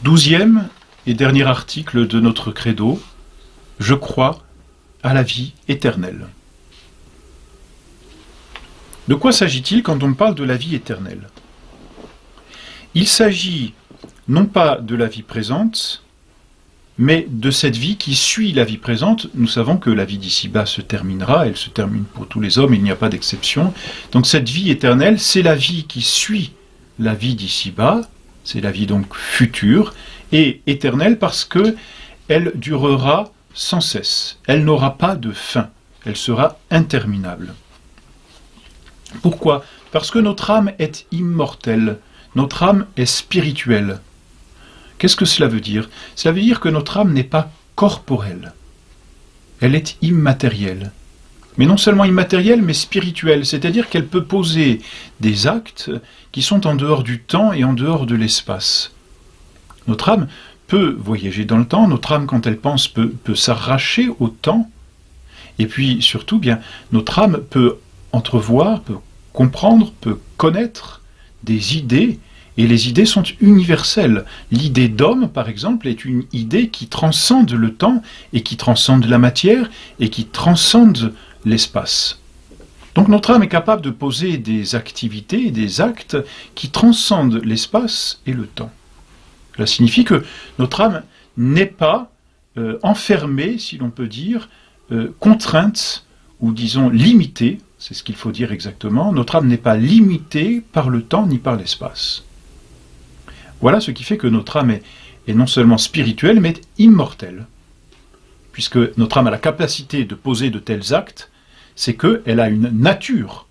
12e et dernier article de notre credo, je crois à la vie éternelle. De quoi s'agit-il quand on parle de la vie éternelle? Il s'agit non pas de la vie présente, mais de cette vie qui suit la vie présente. Nous savons que la vie d'ici-bas se terminera, elle se termine pour tous les hommes, il n'y a pas d'exception. Donc cette vie éternelle, c'est la vie qui suit la vie d'ici-bas, c'est la vie donc future, et éternelle parce que elle durera sans cesse. Elle n'aura pas de fin, elle sera interminable. Pourquoi? Parce que notre âme est immortelle, notre âme est spirituelle. Qu'est-ce que cela veut dire? Cela veut dire que notre âme n'est pas corporelle. Elle est immatérielle. Mais non seulement immatérielle, mais spirituelle. C'est-à-dire qu'elle peut poser des actes qui sont en dehors du temps et en dehors de l'espace. Notre âme peut voyager dans le temps. Notre âme, quand elle pense, peut s'arracher au temps. Et puis, surtout, bien, notre âme peut entrevoir, peut comprendre, peut connaître des idées. Et les idées sont universelles. L'idée d'homme, par exemple, est une idée qui transcende le temps et qui transcende la matière et qui transcende l'espace. Donc notre âme est capable de poser des activités, des actes qui transcendent l'espace et le temps. Cela signifie que notre âme n'est pas enfermée, si l'on peut dire, contrainte ou disons limitée, c'est ce qu'il faut dire exactement, notre âme n'est pas limitée par le temps ni par l'espace. Voilà ce qui fait que notre âme est non seulement spirituelle, mais immortelle. Puisque notre âme a la capacité de poser de tels actes, c'est qu'elle a une nature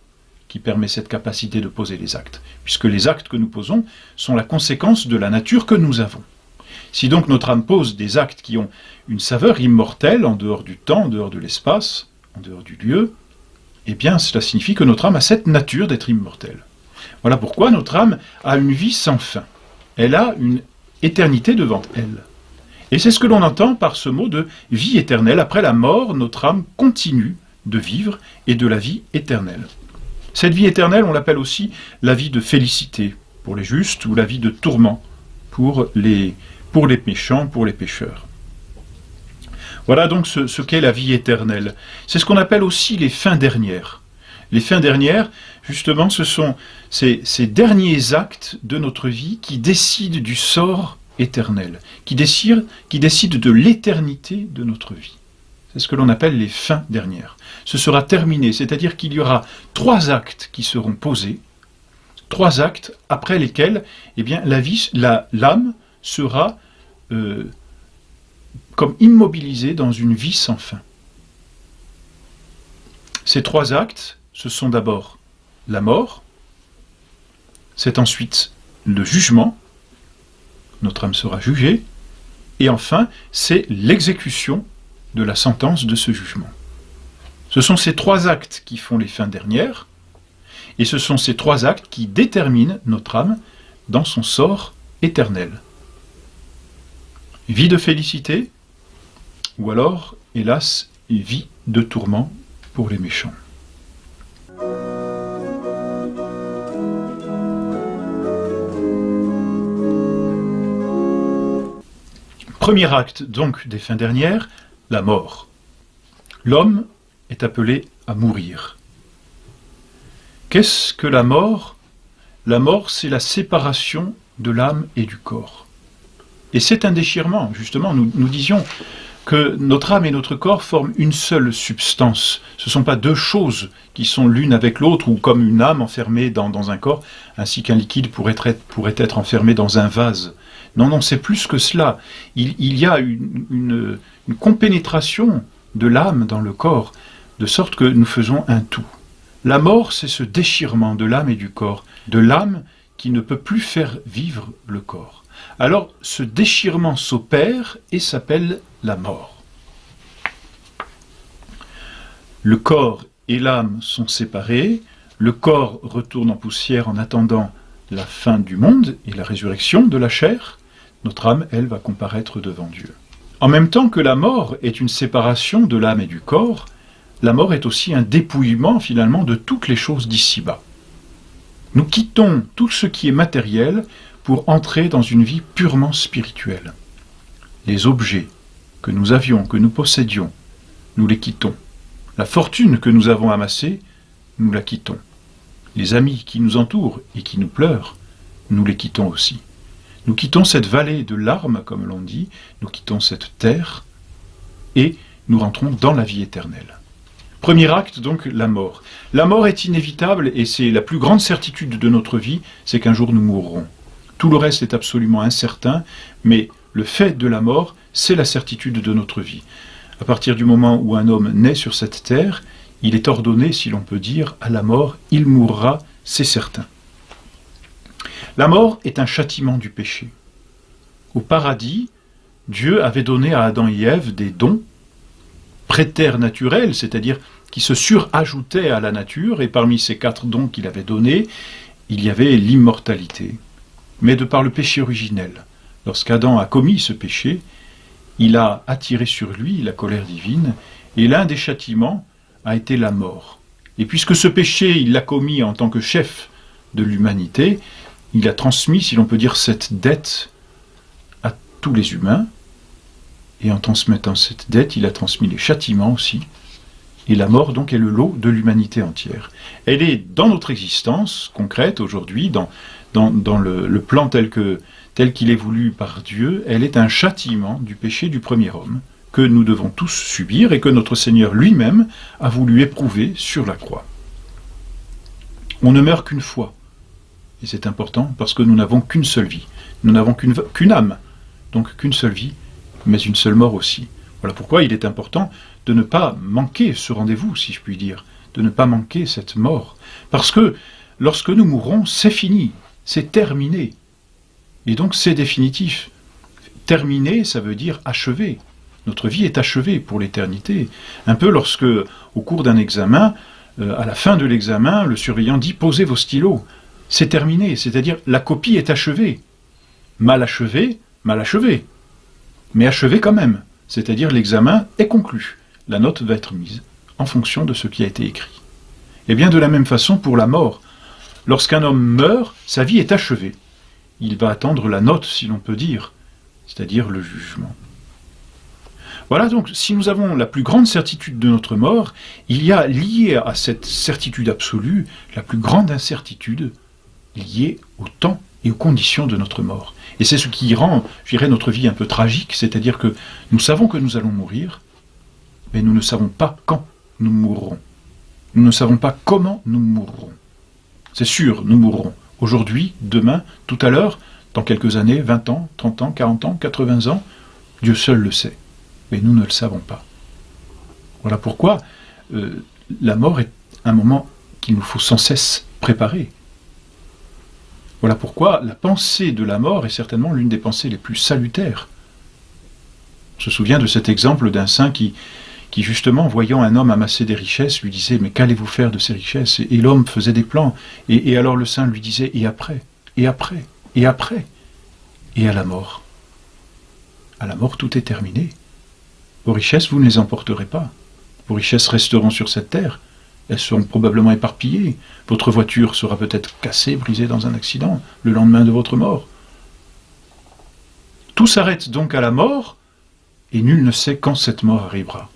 qui permet cette capacité de poser les actes. Puisque les actes que nous posons sont la conséquence de la nature que nous avons. Si donc notre âme pose des actes qui ont une saveur immortelle, en dehors du temps, en dehors de l'espace, en dehors du lieu, eh bien cela signifie que notre âme a cette nature d'être immortelle. Voilà pourquoi notre âme a une vie sans fin. Elle a une éternité devant elle. Et c'est ce que l'on entend par ce mot de vie éternelle. Après la mort, notre âme continue de vivre et de la vie éternelle. Cette vie éternelle, on l'appelle aussi la vie de félicité pour les justes ou la vie de tourment pour les méchants, pour les pécheurs. Voilà donc ce qu'est la vie éternelle. C'est ce qu'on appelle aussi les fins dernières. Les fins dernières, justement, ce sont ces derniers actes de notre vie qui décident du sort éternel, qui décident de l'éternité de notre vie. C'est ce que l'on appelle les fins dernières. Ce sera terminé, c'est-à-dire qu'il y aura 3 actes qui seront posés, 3 actes après lesquels eh bien, l'âme sera comme immobilisée dans une vie sans fin. Ces 3 actes, ce sont d'abord la mort, c'est ensuite le jugement, notre âme sera jugée, et enfin, c'est l'exécution de la sentence de ce jugement. Ce sont ces 3 actes qui font les fins dernières, et ce sont ces 3 actes qui déterminent notre âme dans son sort éternel. Vie de félicité, ou alors, hélas, vie de tourment pour les méchants. Premier acte donc des fins dernières, la mort. L'homme est appelé à mourir. Qu'est-ce que la mort? La mort, c'est la séparation de l'âme et du corps. Et c'est un déchirement, justement. Nous disions que notre âme et notre corps forment une seule substance. Ce ne sont pas 2 choses qui sont l'une avec l'autre, ou comme une âme enfermée dans un corps, ainsi qu'un liquide pourrait être enfermé dans un vase. Non, c'est plus que cela. Il y a une compénétration de l'âme dans le corps, de sorte que nous faisons un tout. La mort, c'est ce déchirement de l'âme et du corps, de l'âme qui ne peut plus faire vivre le corps. Alors, ce déchirement s'opère et s'appelle la mort. Le corps et l'âme sont séparés, le corps retourne en poussière en attendant la fin du monde et la résurrection de la chair. Notre âme, elle, va comparaître devant Dieu. En même temps que la mort est une séparation de l'âme et du corps, la mort est aussi un dépouillement, finalement, de toutes les choses d'ici-bas. Nous quittons tout ce qui est matériel pour entrer dans une vie purement spirituelle. Les objets que nous avions, que nous possédions, nous les quittons. La fortune que nous avons amassée, nous la quittons. Les amis qui nous entourent et qui nous pleurent, nous les quittons aussi. Nous quittons cette vallée de larmes, comme l'on dit, nous quittons cette terre, et nous rentrons dans la vie éternelle. Premier acte, donc, la mort. La mort est inévitable, et c'est la plus grande certitude de notre vie, c'est qu'un jour nous mourrons. Tout le reste est absolument incertain, mais le fait de la mort, c'est la certitude de notre vie. À partir du moment où un homme naît sur cette terre, il est ordonné, si l'on peut dire, à la mort, il mourra, c'est certain. La mort est un châtiment du péché. Au paradis, Dieu avait donné à Adam et Ève des dons préternaturels, c'est-à-dire qui se surajoutaient à la nature, et parmi ces 4 dons qu'il avait donnés, il y avait l'immortalité. Mais de par le péché originel, lorsqu'Adam a commis ce péché, il a attiré sur lui la colère divine, et l'un des châtiments a été la mort. Et puisque ce péché, il l'a commis en tant que chef de l'humanité, il a transmis, si l'on peut dire, cette dette à tous les humains, et en transmettant cette dette, il a transmis les châtiments aussi, et la mort donc est le lot de l'humanité entière. Elle est dans notre existence concrète aujourd'hui, dans le plan tel qu'il est voulu par Dieu, elle est un châtiment du péché du premier homme, que nous devons tous subir et que notre Seigneur lui-même a voulu éprouver sur la croix. On ne meurt qu'une fois, et c'est important parce que nous n'avons qu'une seule vie. Nous n'avons qu'une âme, donc qu'une seule vie, mais une seule mort aussi. Voilà pourquoi il est important de ne pas manquer ce rendez-vous, si je puis dire, de ne pas manquer cette mort. Parce que lorsque nous mourrons, c'est fini, c'est terminé. Et donc c'est définitif. Terminé, ça veut dire achevé. Notre vie est achevée pour l'éternité. Un peu lorsque, au cours d'un examen, à la fin de l'examen, le surveillant dit « Posez vos stylos ». C'est terminé, c'est-à-dire la copie est achevée. Mal achevé, mais achevé quand même. C'est-à-dire l'examen est conclu. La note va être mise en fonction de ce qui a été écrit. Et bien de la même façon pour la mort. Lorsqu'un homme meurt, sa vie est achevée. Il va attendre la note, si l'on peut dire, c'est-à-dire le jugement. Voilà donc, si nous avons la plus grande certitude de notre mort, il y a lié à cette certitude absolue la plus grande incertitude liée au temps et aux conditions de notre mort. Et c'est ce qui rend, je dirais, notre vie un peu tragique, c'est-à-dire que nous savons que nous allons mourir, mais nous ne savons pas quand nous mourrons. Nous ne savons pas comment nous mourrons. C'est sûr, nous mourrons. Aujourd'hui, demain, tout à l'heure, dans quelques années, 20 ans, 30 ans, 40 ans, 80 ans, Dieu seul le sait. Mais nous ne le savons pas. Voilà pourquoi la mort est un moment qu'il nous faut sans cesse préparer. Voilà pourquoi la pensée de la mort est certainement l'une des pensées les plus salutaires. On se souvient de cet exemple d'un saint qui justement, voyant un homme amasser des richesses, lui disait « Mais qu'allez-vous faire de ces richesses ?» Et l'homme faisait des plans. Et alors le saint lui disait « Et après ? Et après ? Et après ?» Et à la mort. À la mort, tout est terminé. Vos richesses, vous ne les emporterez pas. Vos richesses resteront sur cette terre. Elles seront probablement éparpillées. Votre voiture sera peut-être cassée, brisée dans un accident, le lendemain de votre mort. Tout s'arrête donc à la mort, et nul ne sait quand cette mort arrivera.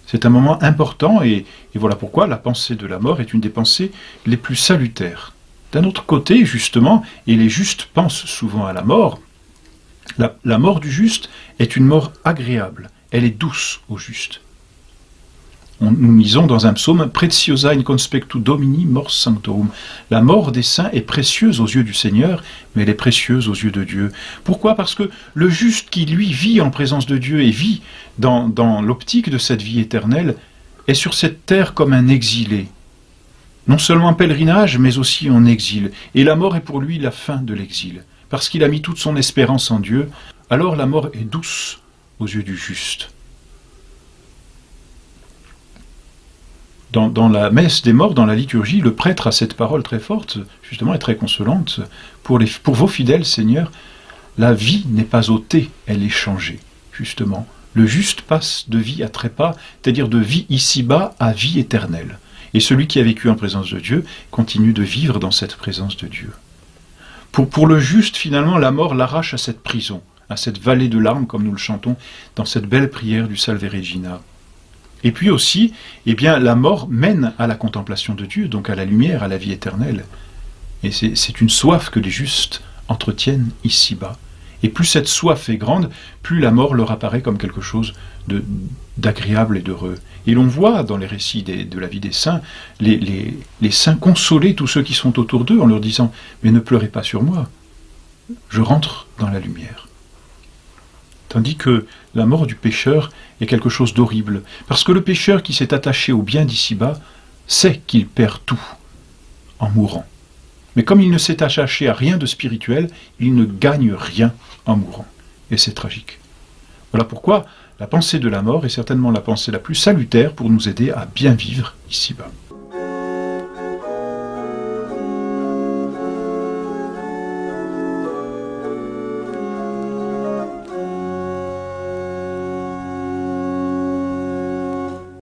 C'est un moment important, et voilà pourquoi la pensée de la mort est une des pensées les plus salutaires. D'un autre côté, justement, et les justes pensent souvent à la mort, la mort du juste est une mort agréable, elle est douce au juste. Nous lisons dans un psaume « Preciosa in conspectu Domini mors sanctorum ». La mort des saints est précieuse aux yeux du Seigneur, mais elle est précieuse aux yeux de Dieu. Pourquoi ? Parce que le juste qui, lui, vit en présence de Dieu et vit dans l'optique de cette vie éternelle, est sur cette terre comme un exilé. Non seulement en pèlerinage, mais aussi en exil. Et la mort est pour lui la fin de l'exil. Parce qu'il a mis toute son espérance en Dieu, alors la mort est douce aux yeux du juste. Dans la messe des morts, dans la liturgie, le prêtre a cette parole très forte, justement, et très consolante. Pour vos fidèles, Seigneur, la vie n'est pas ôtée, elle est changée, justement. Le juste passe de vie à trépas, c'est-à-dire de vie ici-bas à vie éternelle. Et celui qui a vécu en présence de Dieu continue de vivre dans cette présence de Dieu. Pour le juste, finalement, la mort l'arrache à cette prison, à cette vallée de larmes, comme nous le chantons dans cette belle prière du Salve Regina. Et puis aussi, eh bien, la mort mène à la contemplation de Dieu, donc à la lumière, à la vie éternelle. Et c'est une soif que les justes entretiennent ici-bas. Et plus cette soif est grande, plus la mort leur apparaît comme quelque chose d'agréable et d'heureux. Et l'on voit dans les récits de la vie des saints, les saints consoler tous ceux qui sont autour d'eux en leur disant « Mais ne pleurez pas sur moi, je rentre dans la lumière ». Tandis que la mort du pécheur est quelque chose d'horrible, parce que le pécheur qui s'est attaché au bien d'ici-bas sait qu'il perd tout en mourant. Mais comme il ne s'est attaché à rien de spirituel, il ne gagne rien en mourant. Et c'est tragique. Voilà pourquoi la pensée de la mort est certainement la pensée la plus salutaire pour nous aider à bien vivre ici-bas.